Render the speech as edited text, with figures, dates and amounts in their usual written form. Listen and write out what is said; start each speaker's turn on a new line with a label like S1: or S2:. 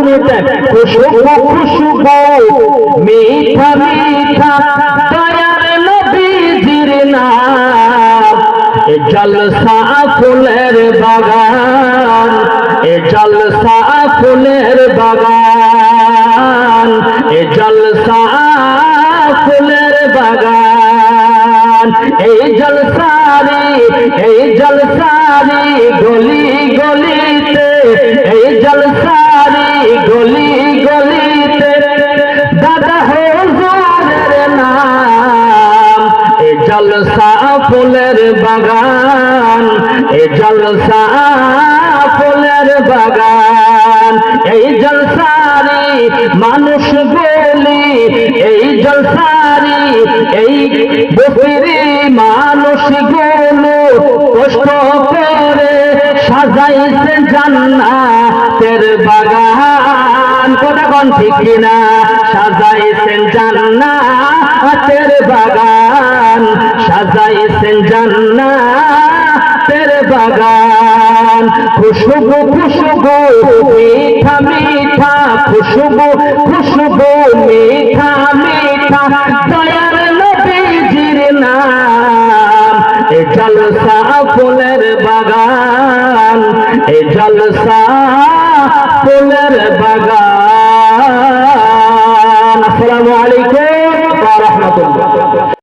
S1: নিতে খুশবু খুশবু মিঠা মিঠা দয়ার নবীজির নাম এ জলসা ফুলের বাগান এ জলসা ফুলের বাগান এ জলসা ফুলের বাগান এই জলসারি গলি গলিতে এই জলসারি গলি গলিতে দাদা হুজুরের নাম এ জলসা ফুলের বাগান এ জলসা ফুলের বাগান এই জলসারি মানুষ বলি এই জলসারি এই বসিরি মানুষ গুলো কষ্ট করে সাজাইছে জান্নাতের বাগান কথা কোন ঠিক কিনা সাজাইছেন জান্নাতের বাগান সাজাইছেন জান্নাতের বাগান খুশবু খুশবু মিঠা মিঠা খুশবু খুশবু মিঠা মিঠা দয়ার নবীজির নাম এ জলসা ফুলের বাগান এ জলসা ফুলের বাগান। আসসালামু আলাইকুম ওয়া রাহমাতুল্লাহ।